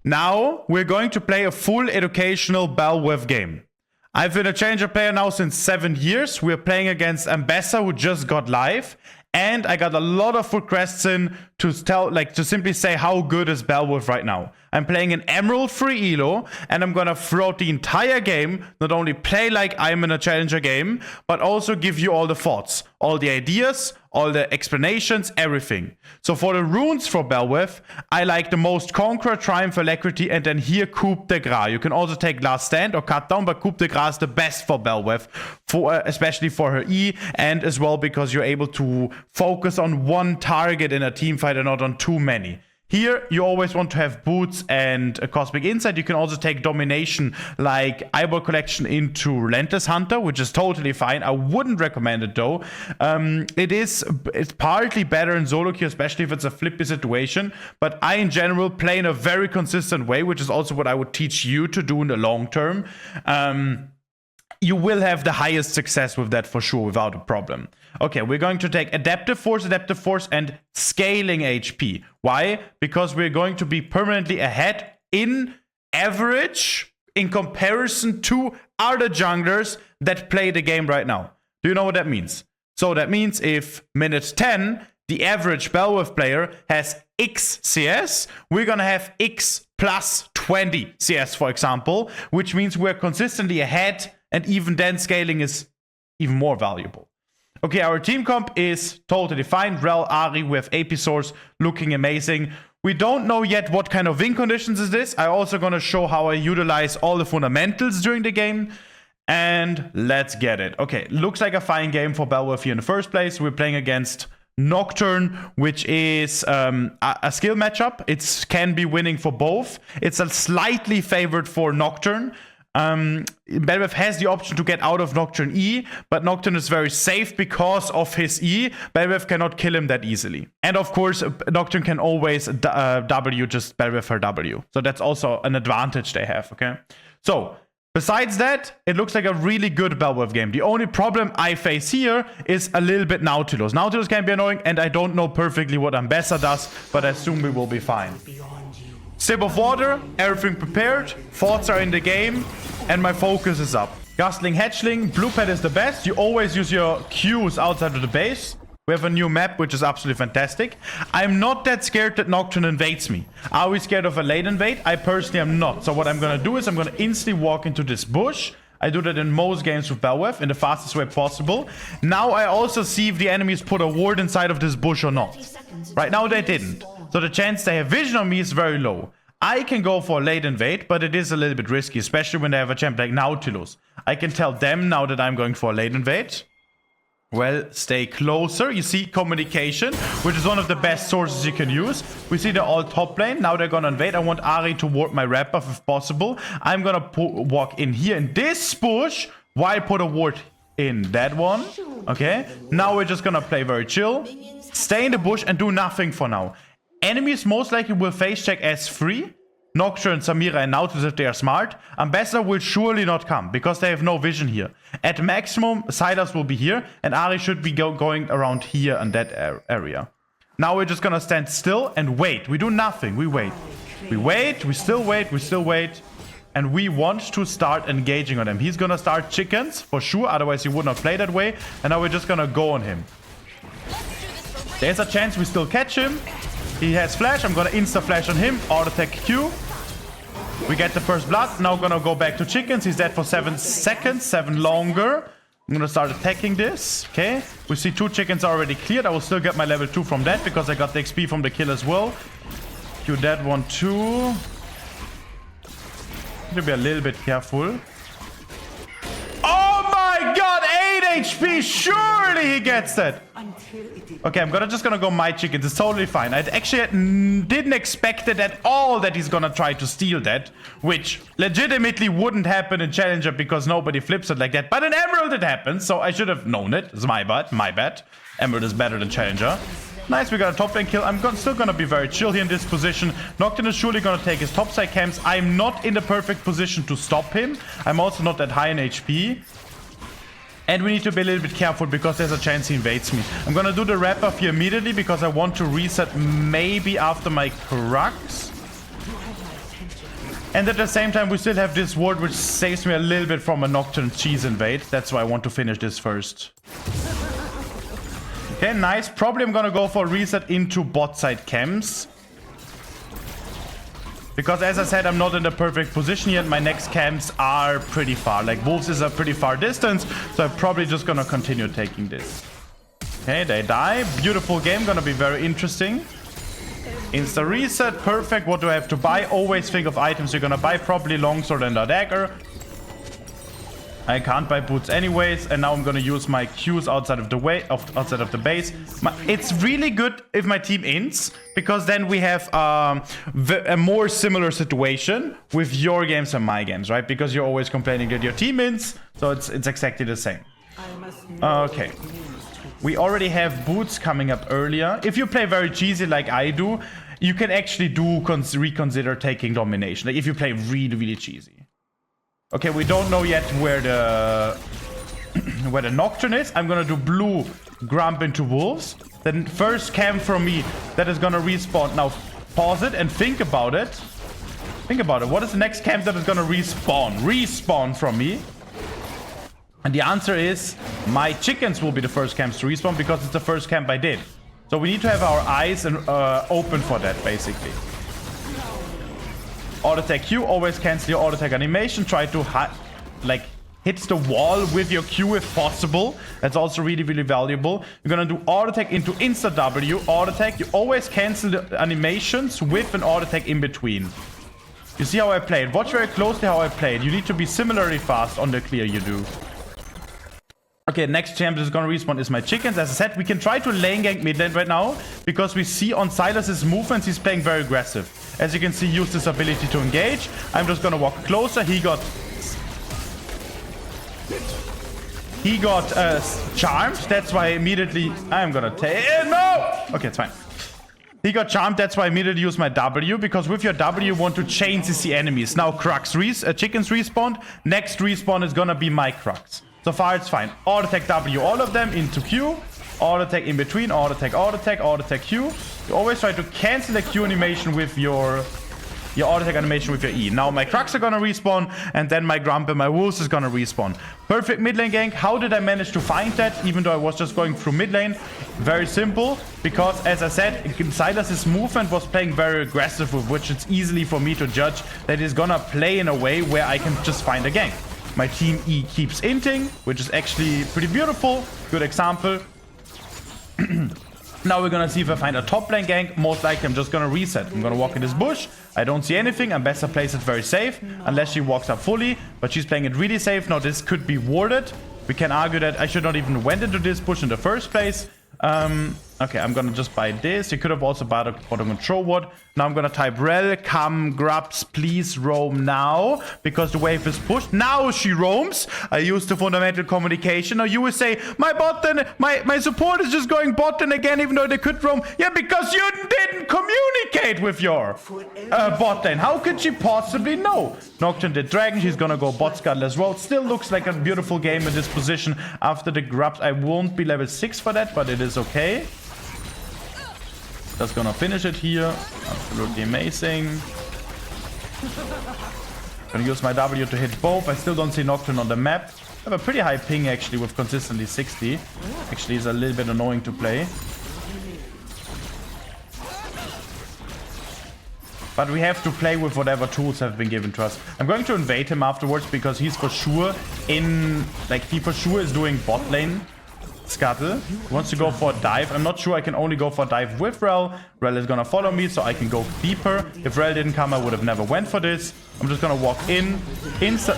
Now we're going to play a full educational Bel'Veth game. I've been a Challenger player now since 7 years. We're playing against Ambessa, who just got live. And I got a lot of requests in to simply say how good is Bel'Veth right now. I'm playing an Emerald free elo, and I'm gonna throughout the entire game not only play like I'm in a Challenger game, but also give you all the thoughts, all the ideas, all the explanations, everything. So for the runes for Bel'Veth, I like the most Conqueror, Triumph, Alacrity, and then here Coup de Grace. You can also take Last Stand or Cut Down, but Coup de Grace is the best for Bel'Veth, especially for her E, and as well because you're able to focus on one target in a team fight and not on too many. Here, you always want to have Boots and a Cosmic Insight. You can also take Domination like Eyeball Collection into Relentless Hunter, which is totally fine. I wouldn't recommend it though. It's partly better in solo queue, especially if it's a flippy situation. But I, in general, play in a very consistent way, which is also what I would teach you to do in the long term. You will have the highest success with that for sure, without a problem. Okay, we're going to take Adaptive Force, and Scaling HP. Why? Because we're going to be permanently ahead in average in comparison to other junglers that play the game right now. Do you know what that means? So that means if minute 10, the average Bel'Veth player has X CS, we're gonna have X plus 20 CS, for example, which means we're consistently ahead, and even then scaling is even more valuable. Okay, our team comp is totally fine. Rel, Ahri with AP Source looking amazing. We don't know yet what kind of win conditions is this. I'm also gonna show how I utilize all the fundamentals during the game. And let's get it. Okay, looks like a fine game for Bel'Veth here in the first place. We're playing against Nocturne, which is a skill matchup. It can be winning for both. It's a slightly favored for Nocturne. Bel'Veth has the option to get out of Nocturne E, but Nocturne is very safe because of his E. Bel'Veth cannot kill him that easily. And of course, Nocturne can always W just Bel'Veth her W. So that's also an advantage they have, okay? So, besides that, it looks like a really good Bel'Veth game. The only problem I face here is a little bit Nautilus. Nautilus can be annoying, and I don't know perfectly what Ambessa does, but I assume we will be fine. Sip of water, everything prepared, thoughts are in the game, and my focus is up. Gustling, Hatchling, Blue Pet is the best. You always use your Qs outside of the base. We have a new map, which is absolutely fantastic. I'm not that scared that Nocturne invades me. Are we scared of a late invade? I personally am not. So what I'm gonna do is I'm gonna instantly walk into this bush. I do that in most games with Bel'Veth in the fastest way possible. Now I also see if the enemies put a ward inside of this bush or not. Right now they didn't. So the chance they have vision on me is very low. I can go for a late invade, but it is a little bit risky, especially when they have a champ like Nautilus. I can tell them now that I'm going for a late invade. Well, stay closer. You see communication, which is one of the best sources you can use. We see they're all top lane. Now they're gonna invade. I want Ahri to ward my red buff if possible. I'm gonna walk in here in this bush. Why put a ward in that one? Okay, now we're just gonna play very chill. Stay in the bush and do nothing for now. Enemies most likely will face check S3. Nocturne, Samira, and Nautilus if they are smart. Ambessa will surely not come because they have no vision here. At maximum, Sylas will be here, and Ahri should be going around here in that area. Now we're just gonna stand still and wait. We do nothing. We wait. We wait. We still wait. We still wait. And we want to start engaging on him. He's gonna start chickens for sure. Otherwise, he would not play that way. And now we're just gonna go on him. There's a chance we still catch him. He has flash. I'm gonna insta flash on him. Auto attack Q. We get the first blood. Now gonna go back to chickens. He's dead for 7 seconds. 7 longer. I'm gonna start attacking this. Okay. We see 2 chickens already cleared. I will still get my level 2 from that because I got the XP from the kill as well. Q that one too. Need to be a little bit careful. Oh my god! 8 HP! Surely he gets that! Okay, I'm just gonna go my chickens. It's totally fine. I actually didn't expect it at all that he's gonna try to steal that, which legitimately wouldn't happen in Challenger because nobody flips it like that. But in Emerald it happens, so I should have known it. It's my bad. My bad. Emerald is better than Challenger. Nice, we got a top lane kill. I'm still gonna be very chill here in this position. Nocturne is surely gonna take his topside camps. I'm not in the perfect position to stop him. I'm also not that high in HP. And we need to be a little bit careful because there's a chance he invades me. I'm gonna do the wrap up here immediately because I want to reset maybe after my Crux. And at the same time, we still have this ward, which saves me a little bit from a Nocturne cheese invade. That's why I want to finish this first. Okay, nice. Probably I'm gonna go for reset into bot side camps. Because as I said, I'm not in the perfect position yet. My next camps are pretty far. Like, Wolves is a pretty far distance. So I'm probably just gonna continue taking this. Okay, they die. Beautiful game. Gonna be very interesting. Insta reset. Perfect. What do I have to buy? Always think of items you're gonna buy. Probably longsword and a dagger. I can't buy boots anyways, and now I'm gonna use my Qs outside of the outside of the base. It's really good if my team ints, because then we have a more similar situation with your games and my games, right? Because you're always complaining that your team ints, so it's exactly the same. Okay. We already have boots coming up earlier. If you play very cheesy like I do, you can actually reconsider taking domination. Like if you play really, really cheesy. Okay, we don't know yet where the where the Nocturne is. I'm gonna do blue Grump into Wolves. Then first camp from me that is gonna respawn. Now pause it and think about it. Think about it. What is the next camp that is gonna respawn? Respawn from me. And the answer is my chickens will be the first camps to respawn because it's the first camp I did. So we need to have our eyes open for that, basically. Auto attack Q, always cancel your auto attack animation. Try to hit the wall with your Q if possible. That's also really, really valuable. You're gonna do auto attack into insta W. Auto attack. You always cancel the animations with an auto attack in between. You see how I played. Watch very closely how I played. You need to be similarly fast on the clear you do. Okay, next champ that is gonna respawn is my chickens. As I said, we can try to lane gank mid lane right now because we see on Silas's movements he's playing very aggressive. As you can see, use this ability to engage. I'm just gonna walk closer. He got charmed. That's why immediately I'm gonna take no. Okay, it's fine. He got charmed. That's why I immediately use my W, because with your W you want to chain CC enemies. Now chickens respawned. Next respawn is gonna be my Crux. So far it's fine. Auto attack W, all of them into Q. Auto attack in between. Auto attack, auto attack, auto attack Q. You always try to cancel the Q animation with your auto attack animation with your E. Now my Crux are gonna respawn, and then my Grump and my Wolves is gonna respawn. Perfect mid lane gank. How did I manage to find that, even though I was just going through mid lane? Very simple, because as I said, Silas's movement was playing very aggressive, with which it's easily for me to judge that he's gonna play in a way where I can just find a gank. My team E keeps inting, which is actually pretty beautiful. Good example. Now we're gonna see if I find a top lane gank. Most likely I'm just gonna reset. I'm gonna walk in this bush. I don't see anything. Ambessa plays it very safe, unless she walks up fully. But she's playing it really safe. Now this could be warded. We can argue that I should not even went into this bush in the first place. Okay, I'm gonna just buy this. You could have also bought a control ward. Now I'm gonna type rel, come, grubs, please roam now, because the wave is pushed. Now she roams. I used the fundamental communication. Now you will say, my bot lane, my support is just going bot lane again, even though they could roam. Yeah, because you didn't communicate with your bot lane. How could she possibly know? Nocturne did dragon. She's gonna go bot scuttle as well. Still looks like a beautiful game in this position after the grubs. I won't be level 6 for that, but it is okay. Just gonna finish it here. Absolutely amazing. Gonna use my W to hit both. I still don't see Nocturne on the map. I have a pretty high ping actually with consistently 60. Actually, it's a little bit annoying to play. But we have to play with whatever tools have been given to us. I'm going to invade him afterwards because he's for sure he for sure is doing bot lane scuttle. He wants to go for a dive. I'm not sure. I can only go for a dive with Rel. Rel is gonna follow me, so I can go deeper. If Rel didn't come, I would have never went for this. I'm just gonna walk in. Okay, he's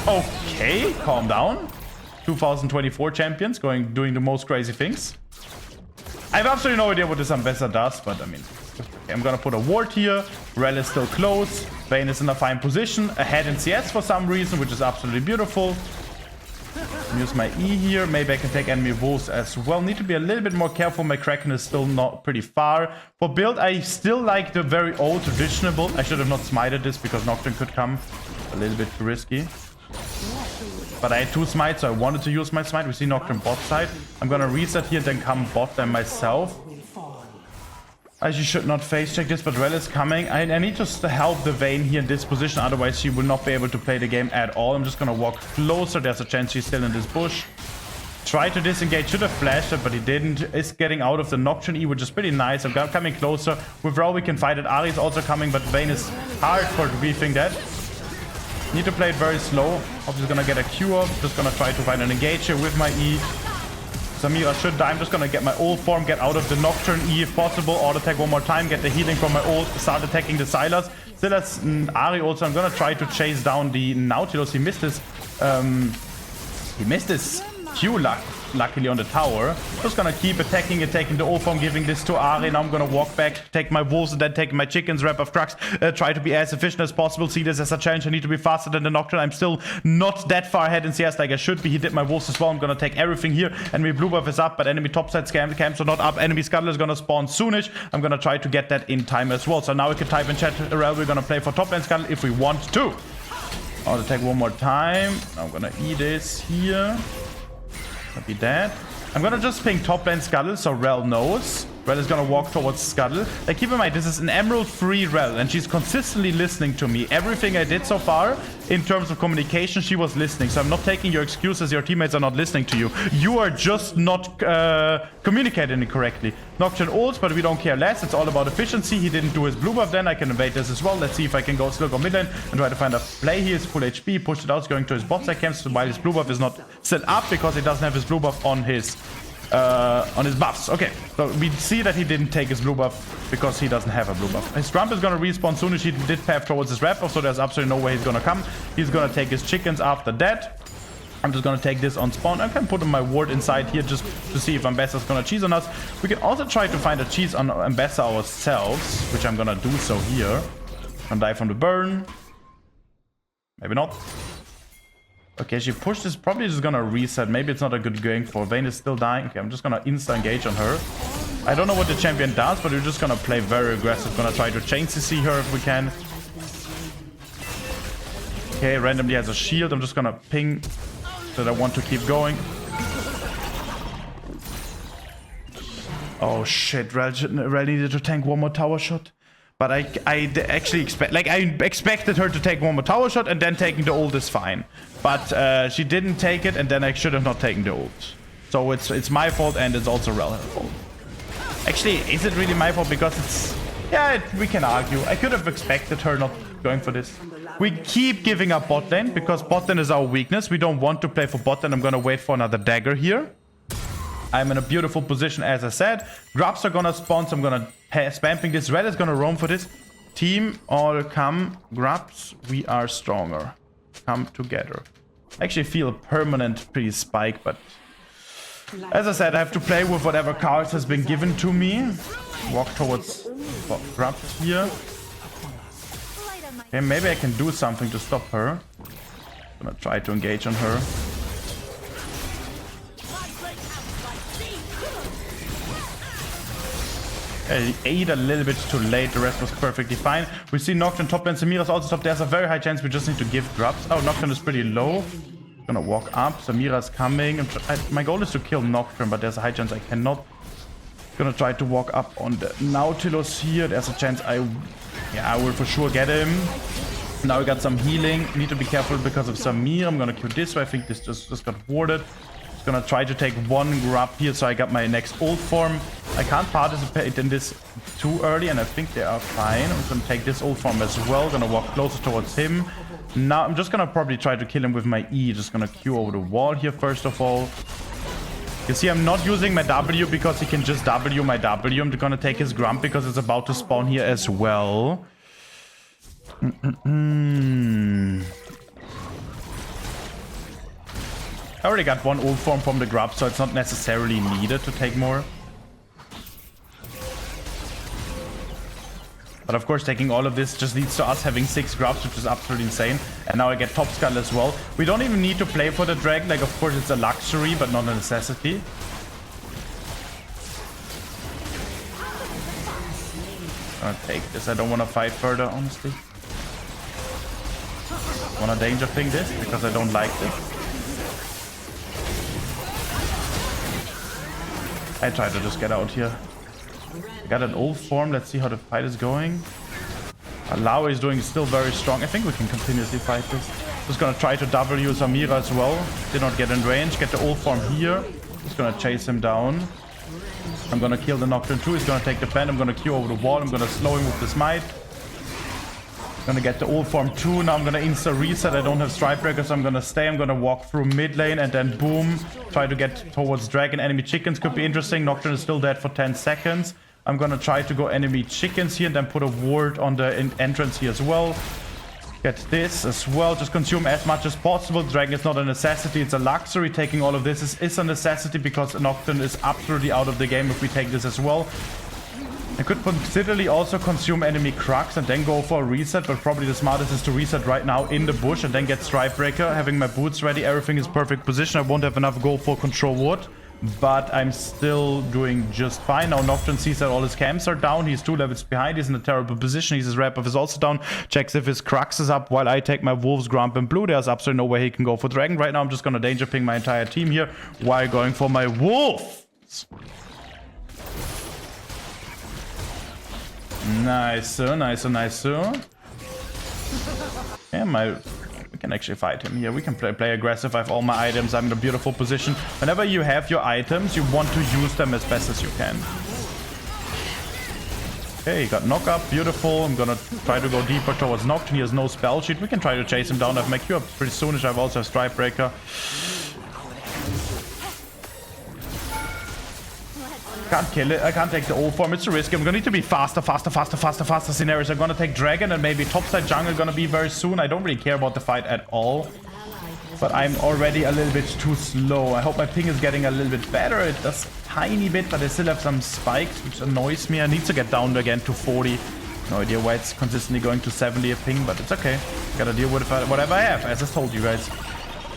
okay. Calm down. 2024 champions doing the most crazy things. I have absolutely no idea what this Ambessa does, but I mean, okay, I'm gonna put a ward here. Rel is still close. Vayne is in a fine position, ahead in CS for some reason, which is absolutely beautiful. Use my E here. Maybe I can take enemy wolves as well. Need to be a little bit more careful. My Kraken is still not pretty far. For build, I still like the very old traditional build. I should have not smited this because Nocturne could come. A little bit too risky. But I had 2 smites, so I wanted to use my smite. We see Nocturne bot side. I'm gonna reset here, then come bot them myself. I should not face check this, but Rel is coming. I need to help the Vayne here in this position, otherwise she will not be able to play the game at all. I'm just gonna walk closer. There's a chance she's still in this bush. Try to disengage, should have flashed it, but he didn't. Is getting out of the Nocturne E, which is pretty nice. I'm coming closer. With Rel we can fight it. Ahri is also coming, but Vayne is hard for griefing that. Need to play it very slow. Obviously gonna get a Q up. Just gonna try to find an engage here with my E. Samira should die. I'm just gonna get my ult form, get out of the Nocturne E if possible, auto attack one more time, get the healing from my ult, start attacking the Sylas. Still has Ahri also. I'm gonna try to chase down the Nautilus. He missed his Q luckily on the tower. Just gonna keep attacking and taking the ult form, giving this to Ahri. Now I'm gonna walk back, take my wolves, and then take my chickens, wrap of Crux, try to be as efficient as possible. See this as a challenge. I need to be faster than the Nocturne. I'm still not that far ahead in CS like I should be. He did my wolves as well. I'm gonna take everything here. Enemy blue buff is up, but enemy topside camps are not up. Enemy scuttle is gonna spawn soonish. I'm gonna try to get that in time as well. So now we can type in chat, Rel, we're gonna play for top lane scuttle if we want to. I'll attack one more time. I'm gonna E this here. I'll be dead. I'm gonna just ping top lane Scuttle so Rel knows. Rel is gonna walk towards Scuttle. Like, keep in mind, this is an emerald-free Rel, and she's consistently listening to me. Everything I did so far, in terms of communication, she was listening. So I'm not taking your excuses, your teammates are not listening to you. You are just not communicating correctly. Nocturne ults, but we don't care less. It's all about efficiency. He didn't do his blue buff then. I can invade this as well. Let's see if I can go still go mid lane and try to find a play. He is full HP, pushed it out, going to his bot side camps while his blue buff is not still up because he doesn't have his blue buff on his buffs. Okay, so we see that he didn't take his blue buff because he doesn't have a blue buff. His Trump is gonna respawn soon as he did path towards his red buff, so there's absolutely no way he's gonna come. He's gonna take his chickens after that. I'm just gonna take this on spawn. I can put my ward inside here just to see if Ambassador's gonna cheese on us. We can also try to find a cheese on Ambassador ourselves, which I'm gonna do so here. Gonna die from the burn. Maybe not. Okay, she pushed this. Probably just gonna reset. Maybe it's not a good going for. Vayne is still dying. Okay, I'm just gonna insta-engage on her. I don't know what the champion does, but we're just gonna play very aggressive. Gonna try to chain CC her if we can. Okay, randomly has a shield. I'm just gonna ping that I want to keep going. Oh shit, Rel needed to tank one more tower shot. But I actually expected her to take one more tower shot and then taking the ult is fine. But she didn't take it and then I should have not taken the ult. So it's my fault and it's also Rel's fault. Actually, is it really my fault? Because it's... Yeah, we can argue. I could have expected her not going for this. We keep giving up bot lane because bot lane is our weakness. We don't want to play for bot lane. I'm gonna wait for another dagger here. I'm in a beautiful position, as I said. Grubs are gonna spawn, so I'm gonna spamming this. Red is gonna roam for this. Team, all come. Grubs, we are stronger. Come together. I actually feel a permanent pre-spike, but... As I said, I have to play with whatever cards has been given to me. Walk towards Grubs here. Okay, maybe I can do something to stop her. I'm gonna try to engage on her. I ate a little bit too late, the rest was perfectly fine. We see Nocturne top lane, Samira's also top. There's a very high chance we just need to give Grubs. Oh, Nocturne is pretty low. Gonna walk up, Samira's coming. My goal is to kill Nocturne, but there's a high chance I cannot. Gonna try to walk up on the Nautilus here. There's a chance I will for sure get him. Now we got some healing. Need to be careful because of Samir. I'm gonna kill this way. I think this just got warded. Gonna try to take one grub here so I got my next ult form. I can't participate in this too early and I think they are fine. I'm gonna take this ult form as well. Gonna walk closer towards him. Now I'm just gonna probably try to kill him with my E. Just gonna Q over the wall here first of all. You see, I'm not using my W because he can just W my W. I'm gonna take his Grump because it's about to spawn here as well. I already got one ult form from the Grub, so it's not necessarily needed to take more. But of course, taking all of this just leads to us having 6 Grubs, which is absolutely insane. And now I get Top Skull as well. We don't even need to play for the drag. Like, of course, it's a luxury, but not a necessity. I'm gonna take this. I don't want to fight further, honestly. Wanna danger ping this because I don't like this. I try to just get out here. I got an old form. Let's see how the fight is going. Lao is doing still very strong. I think we can continuously fight this. Just gonna try to W Samira as well. Did not get in range. Get the old form here. Just gonna chase him down. I'm gonna kill the Nocturne too. He's gonna take the pen. I'm gonna Q over the wall. I'm gonna slow him with the smite. Gonna get the old form too. Now I'm gonna insta reset. I don't have strike breaker, so I'm gonna stay. I'm gonna walk through mid lane and then boom. Try to get towards dragon. Enemy chickens could be interesting. Nocturne is still dead for 10 seconds. I'm gonna try to go enemy chickens here and then put a ward on the entrance here as well. Get this as well. Just consume as much as possible. Dragon is not a necessity. It's a luxury. Taking all of this is a necessity because Nocturne is absolutely out of the game if we take this as well. I could considerably also consume enemy Crux and then go for a reset, but probably the smartest is to reset right now in the bush and then get Strike Breaker. Having my boots ready, everything is perfect position. I won't have enough gold for control wood, but I'm still doing just fine. Now Nocturne sees that all his camps are down. He's 2 levels behind. He's in a terrible position. His red buff is also down. Checks if his Crux is up while I take my Wolves, Grump, and Blue. There's absolutely no way he can go for Dragon. Right now I'm just going to danger ping my entire team here while going for my Wolves. Nice, nice, nice. Yeah, we can actually fight him here. We can play aggressive. I have all my items. I'm in a beautiful position. Whenever you have your items, you want to use them as best as you can. Okay, he got knock up. Beautiful. I'm gonna try to go deeper towards Nocturne. He has no spell sheet. We can try to chase him down. I have my Q up pretty soonish. I have also a Strike Breaker. Can't kill it. I can't take the old form. It's a risk. I'm gonna need to be faster. Sinerias are gonna take Dragon and maybe topside jungle gonna be very soon. I don't really care about the fight at all. But I'm already a little bit too slow. I hope my ping is getting a little bit better. It does a tiny bit, but I still have some spikes, which annoys me. I need to get down again to 40. No idea why it's consistently going to 70 a ping, but it's okay. Gotta deal with whatever I have, as I told you guys.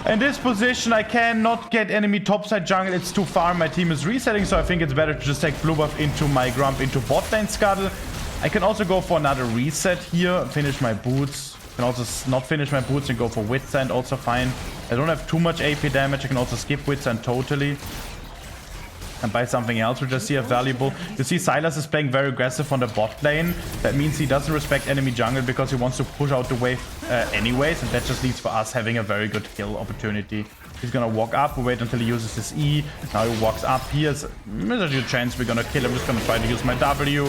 In this position, I cannot get enemy topside jungle. It's too far. My team is resetting, so I think it's better to just take blue buff into my Grump into bot lane scuttle. I can also go for another reset here. Finish my boots. I can also not finish my boots and go for Witsend. Also fine. I don't have too much AP damage. I can also skip Witsend totally. And buy something else which I see as valuable. You see Sylas is playing very aggressive on the bot lane. That means he doesn't respect enemy jungle because he wants to push out the wave anyways. And that just leads for us having a very good kill opportunity. He's gonna walk up, wait until he uses his E. Now he walks up. Here's a good chance we're gonna kill him. I'm just gonna try to use my W.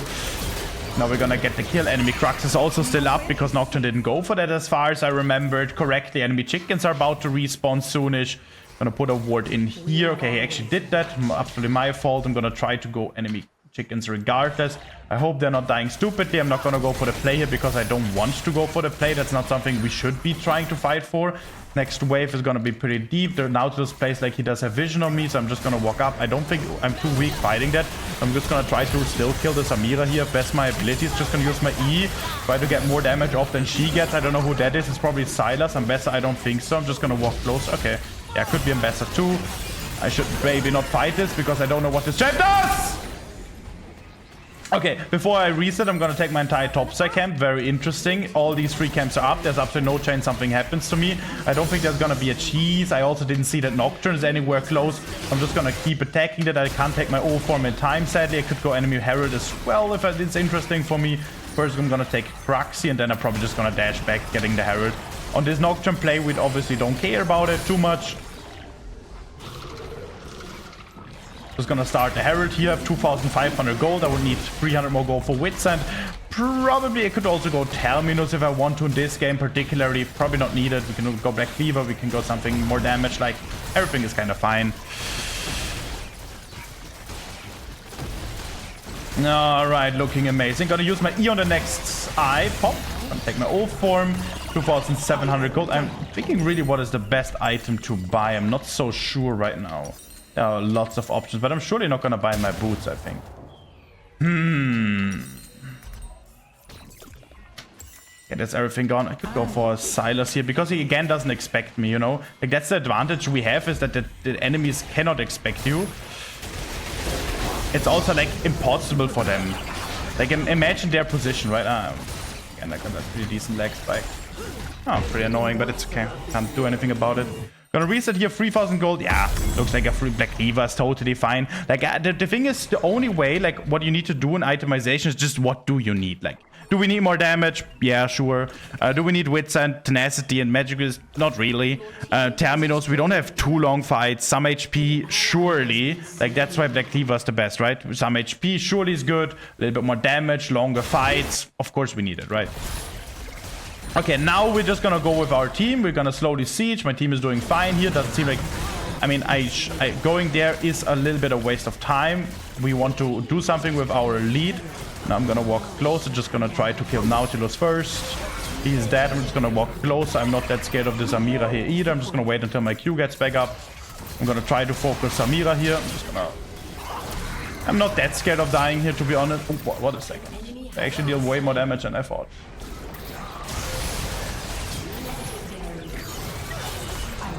Now we're gonna get the kill. Enemy Crux is also still up because Nocturne didn't go for that as far as I remembered correctly. Enemy chickens are about to respawn soonish. Gonna put a ward in here. Okay, he actually did that. Absolutely my fault. I'm gonna try to go enemy chickens regardless. I hope they're not dying stupidly. I'm not gonna go for the play here because I don't want to go for the play. That's not something we should be trying to fight for. Next wave is gonna be pretty deep. The Nautilus plays like he does have vision on me, so I'm just gonna walk up. I don't think I'm too weak fighting that. I'm just gonna try to still kill the Samira here. Best my abilities. Just gonna use my E. Try to get more damage off than she gets. I don't know who that is. It's probably Sylas. Ambessa, I don't think so. I'm just gonna walk close. Okay. Yeah, could be Ambassador too. I should maybe not fight this because I don't know what this champ does! Okay, before I reset, I'm gonna take my entire topside camp. Very interesting. All these 3 camps are up. There's absolutely no chance something happens to me. I don't think there's gonna be a cheese. I also didn't see that Nocturne is anywhere close. I'm just gonna keep attacking that. I can't take my old form in time, sadly. I could go enemy Herald as well if it's interesting for me. First, I'm gonna take Cruxy, and then I'm probably just gonna dash back, getting the Herald. On this Nocturne play, we obviously don't care about it too much. Just gonna start the Herald here. I have 2,500 gold. I would need 300 more gold for Witsend. Probably I could also go Terminus if I want to in this game particularly. Probably not needed. We can go Black Cleaver. We can go something more damage. Like, everything is kind of fine. Alright, looking amazing. Gonna use my E on the next eye. Pop. Gonna take my old form. 2,700 gold. I'm thinking really what is the best item to buy. I'm not so sure right now. There are lots of options, but I'm surely not gonna buy my boots, I think. Yeah, that's everything gone. I could go for Sylas here because he again doesn't expect me, you know? Like, that's the advantage we have, is that the enemies cannot expect you. It's also like impossible for them. Like, imagine their position, right? Again, I got a pretty decent leg spike. Oh, pretty annoying, but it's okay. Can't do anything about it. Gonna reset here, 3,000 gold. Yeah, looks like a free Black Cleaver is totally fine. Like, the thing is, the only way, like, what you need to do in itemization is just what do you need? Like, do we need more damage? Yeah, sure. Do we need wits and tenacity and magic? Not really. Terminals, we don't have too long fights. Some HP, surely. Like, that's why Black Cleaver is the best, right? Some HP surely is good. A little bit more damage, longer fights. Of course we need it, right? Okay, now we're just gonna go with our team. We're gonna slowly siege. My team is doing fine here. Doesn't seem like... I mean, going there is a little bit of waste of time. We want to do something with our lead. Now I'm gonna walk closer, just gonna try to kill Nautilus first. He's dead, I'm just gonna walk closer. I'm not that scared of the Samira here either. I'm just gonna wait until my Q gets back up. I'm gonna try to focus Samira here. I'm not that scared of dying here, to be honest. Oh, what a second. I actually deal way more damage than I thought.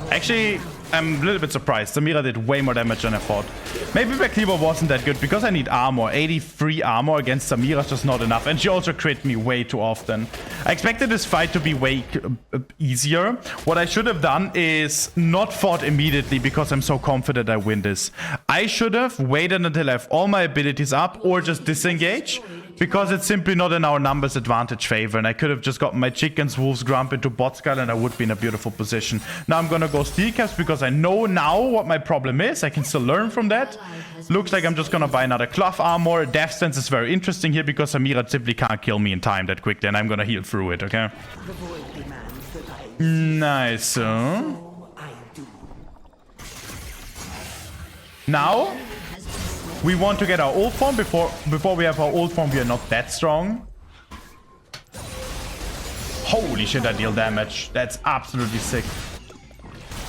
Actually, I'm a little bit surprised. Samira did way more damage than I thought. Maybe Black Cleaver wasn't that good because I need armor. 83 armor against Samira is just not enough. And she also crit me way too often. I expected this fight to be way easier. What I should have done is not fought immediately because I'm so confident I win this. I should have waited until I have all my abilities up or just disengage. Because it's simply not in our numbers advantage favor. And I could have just gotten my chickens, wolves, grump into bot skull and I would be in a beautiful position. Now I'm gonna go steel caps because I know now what my problem is. I can still learn from that. Looks like I'm just gonna buy another cloth armor. Death stance is very interesting here because Samira simply can't kill me in time that quickly. And I'm gonna heal through it, okay? Nice. Now... we want to get our ult form. Before we have our ult form, we are not that strong. Holy shit, I deal damage. That's absolutely sick.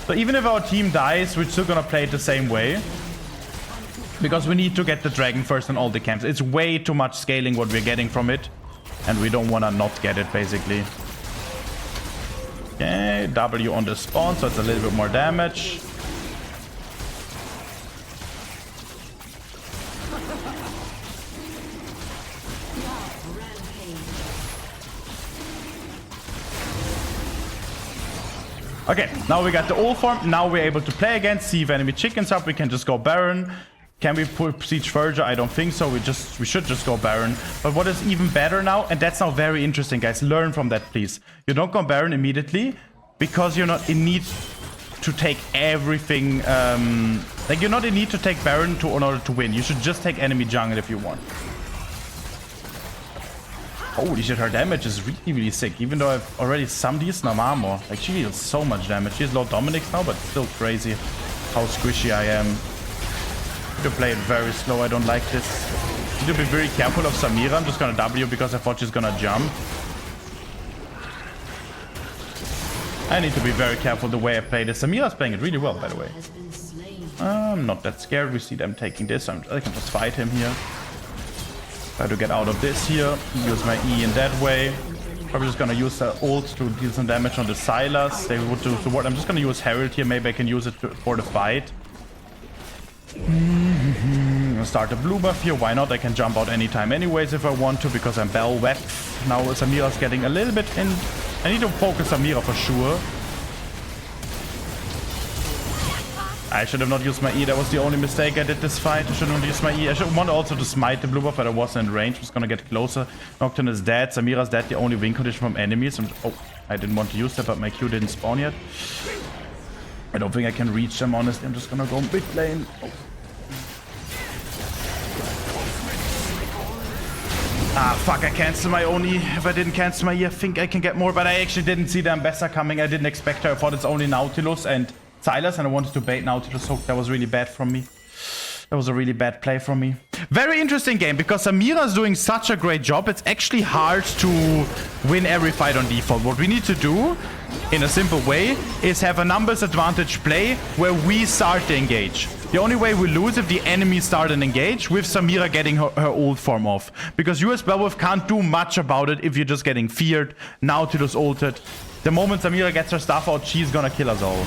So even if our team dies, we're still gonna play it the same way. Because we need to get the dragon first in all the camps. It's way too much scaling what we're getting from it. And we don't want to not get it, basically. Okay, W on the spawn, so it's a little bit more damage. Okay, now we got the ult form. Now we're able to play again. See if enemy chickens up. We can just go Baron. Can we put siege further? I don't think so. We should just go Baron. But what is even better now, and that's now very interesting, guys. Learn from that, please. You don't go Baron immediately because you're not in need to take everything. Like you're not in need to take Baron in order to win. You should just take enemy jungle if you want. Holy shit, her damage is really, really sick. Even though I've already some decent armor. Like, she deals so much damage. She has low Dominic's now, but still crazy how squishy I am. Need to play it very slow. I don't like this. Need to be very careful of Samira. I'm just gonna W because I thought she's gonna jump. I need to be very careful the way I play this. Samira's playing it really well, by the way. I'm not that scared. We see them taking this. I can just fight him here. Try to get out of this here. Use my E in that way. Probably just gonna use the ult to deal some damage on the Sylas. They would do support. I'm just gonna use Herald here. Maybe I can use it for the fight. Start the blue buff here. Why not? I can jump out anytime anyways if I want to because I'm Bel'Veth. Now Samira's getting a little bit in. I need to focus Samira for sure. I should have not used my E. That was the only mistake I did this fight. I shouldn't have used my E. I should want also to smite the blue buff, but I wasn't in range. I was gonna get closer. Nocturne is dead. Samira's dead. The only win condition from enemies. Oh, I didn't want to use that, but my Q didn't spawn yet. I don't think I can reach them, honestly. I'm just gonna go mid lane. Oh. Ah, fuck, I canceled my own E. If I didn't cancel my E, I think I can get more, but I actually didn't see the Ambassador coming. I didn't expect her. I thought it's only Nautilus and Sylas, and I wanted to bait Nautilus hook. That was really bad from me. That was a really bad play from me. Very interesting game, because Samira's doing such a great job. It's actually hard to win every fight on default. What we need to do, in a simple way, is have a numbers advantage play where we start to engage. The only way we lose if the enemy start and engage with Samira getting her ult form off. Because you as Bel'Veth can't do much about it if you're just getting feared, Nautilus ulted. The moment Samira gets her stuff out, she's gonna kill us all.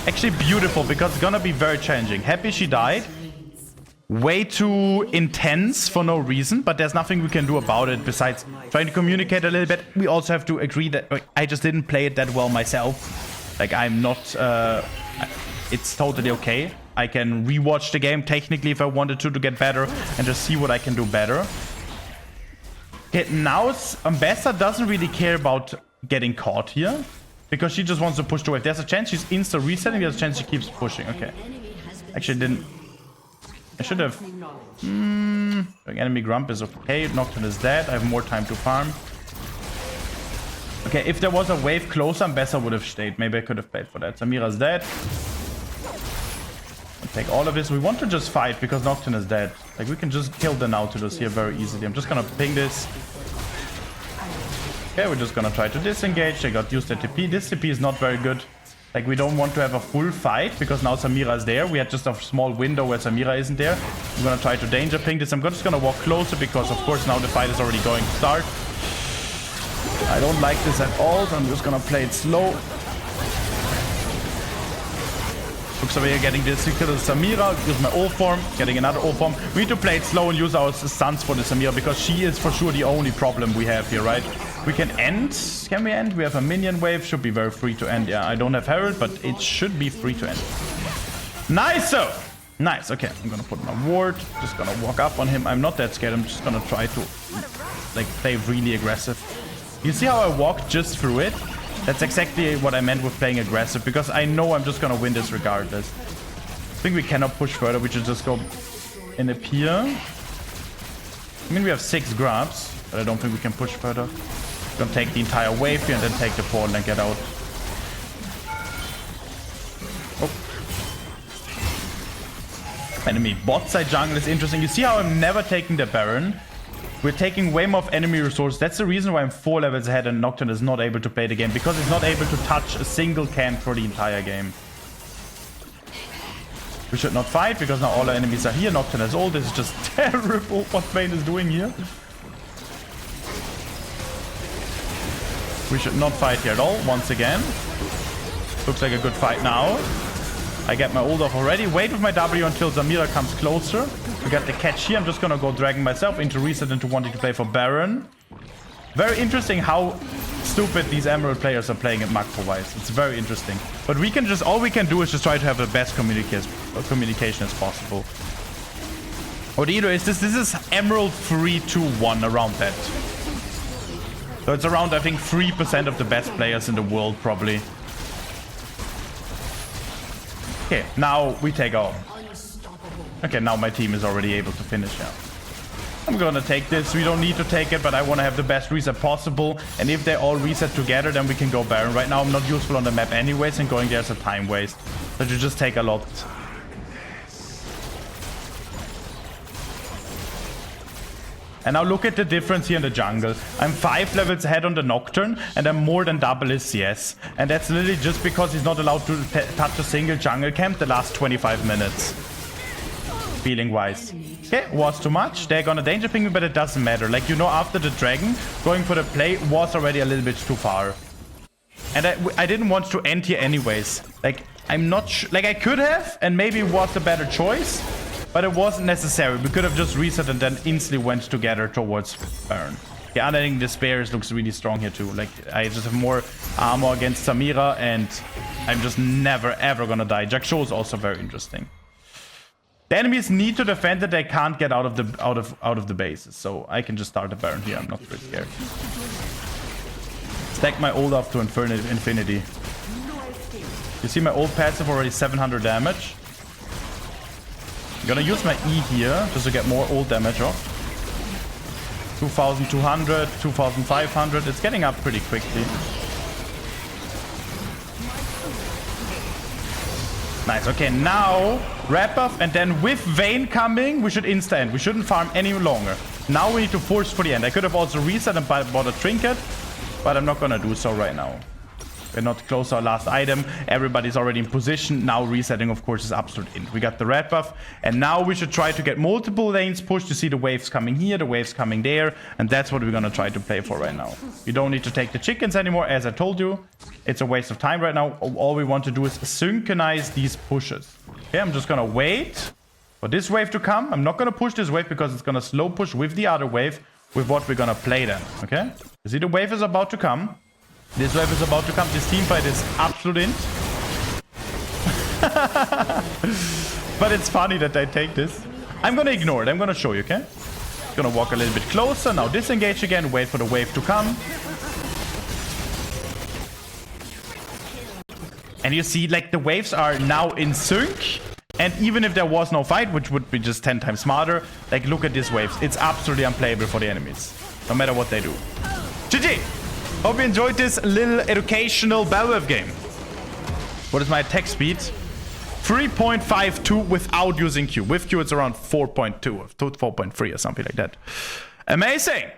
Actually beautiful, because it's gonna be very challenging. Happy she died. way too intense for no reason, but there's nothing we can do about it besides trying to communicate a little bit. We also have to agree that I just didn't play it that well myself. Like, I'm not... it's totally okay. I can rewatch the game technically if I wanted to get better and just see what I can do better. Okay, now Ambessa doesn't really care about getting caught here because she just wants to push the wave. There's a chance she's insta-resetting. There's a chance she keeps pushing. Okay. Actually, didn't... I should have... enemy Grump is okay. Nocturne is dead. I have more time to farm. Okay, if there was a wave closer, Ambessa would have stayed. Maybe I could have played for that. Samira's dead. I'll take all of this. We want to just fight because Nocturne is dead. Like, we can just kill the Nautilus here very easily. I'm just gonna ping this. Okay, we're just gonna try to disengage. They got used at TP. This TP is not very good. Like, we don't want to have a full fight because now Samira is there. We had just a small window where Samira isn't there. I'm gonna try to danger ping this. I'm just gonna walk closer because, of course, now the fight is already going to start. I don't like this at all, so I'm just gonna play it slow. Looks like we're getting this kill of Samira. Use my ult form, getting another ult form. We need to play it slow and use our stuns for the Samira because she is for sure the only problem we have here, right? We can end. Can we end? We have a minion wave. Should be very free to end. Yeah, I don't have Herald, but it should be free to end. Nice! So, nice. Okay, I'm gonna put my ward. Just gonna walk up on him. I'm not that scared. I'm just gonna try to, like, play really aggressive. You see how I walked just through it? That's exactly what I meant with playing aggressive, because I know I'm just gonna win this regardless. I think we cannot push further. We should just go in up here. I mean, we have 6 grabs, but I don't think we can push further. We're gonna take the entire wave here and then take the portal and get out. Oh. Enemy bot side jungle is interesting. You see how I'm never taking the Baron? We're taking way more of enemy resources. That's the reason why I'm 4 levels ahead and Nocturne is not able to play the game, because he's not able to touch a single camp for the entire game. We should not fight because now all our enemies are here. Nocturne is old. This is just terrible what Vayne is doing here. We should not fight here at all, once again. Looks like a good fight now. I get my ult off already. Wait with my W until Samira comes closer. We got the catch here. I'm just gonna go dragging myself into reset into wanting to play for Baron. Very interesting how stupid these Emerald players are playing it macro-wise. It's very interesting. But we can just, all we can do is just try to have the best communication as possible. What either is this is Emerald 3-2-1, around that. So it's around, I think, 3% of the best players in the world, probably. Okay, now we take off. Okay, now my team is already able to finish now. I'm gonna take this. We don't need to take it, but I want to have the best reset possible. And if they all reset together, then we can go Baron. Right now, I'm not useful on the map anyways, and going there is a time waste. But you just take a lot. And now look at the difference here in the jungle. I'm 5 levels ahead on the Nocturne, and I'm more than double his CS. And that's literally just because he's not allowed to touch a single jungle camp the last 25 minutes. Feeling-wise. Okay, was too much. They're gonna danger ping me, but it doesn't matter. Like, you know, after the dragon, going for the play was already a little bit too far. And I didn't want to end here anyways. Like, I'm not sure. Like, I could have, and maybe it was a better choice. But it wasn't necessary. We could have just reset and then instantly went together towards Baron. The unending despairs looks really strong here too. Like, I just have more armor against Samira, and I'm just never ever gonna die. Jack-Show is also very interesting. The enemies need to defend that they can't get out of the bases. So I can just start the Baron here. I'm not really scared. Stack my ult up to infinity. You see my ult passive already 700 damage. I'm gonna use my E here just to get more ult damage off. 2200, 2500. It's getting up pretty quickly. Nice. Okay, now wrap up, and then with Vayne coming, we should insta-end. We shouldn't farm any longer. Now we need to force for the end. I could have also reset and bought a trinket, but I'm not gonna do so right now. We're not close to our last item. Everybody's already in position. Now resetting, of course, is absolute in. We got the red buff. And now we should try to get multiple lanes pushed. You see the waves coming here, the waves coming there. And that's what we're going to try to play for right now. We don't need to take the chickens anymore. As I told you, it's a waste of time right now. All we want to do is synchronize these pushes. Okay, I'm just going to wait for this wave to come. I'm not going to push this wave because it's going to slow push with the other wave with what we're going to play then. Okay? You see the wave is about to come. This wave is about to come. This team fight is absolute int. But it's funny that I take this. I'm going to ignore it. I'm going to show you, okay? Gonna walk a little bit closer. Now disengage again. Wait for the wave to come. And you see, like, the waves are now in sync. And even if there was no fight, which would be just 10 times smarter, like, look at these waves. It's absolutely unplayable for the enemies, no matter what they do. GG! Hope you enjoyed this little educational Bel'Veth game. What is my attack speed? 3.52 without using Q. With Q, it's around 4.2 or 4.3 or something like that. Amazing!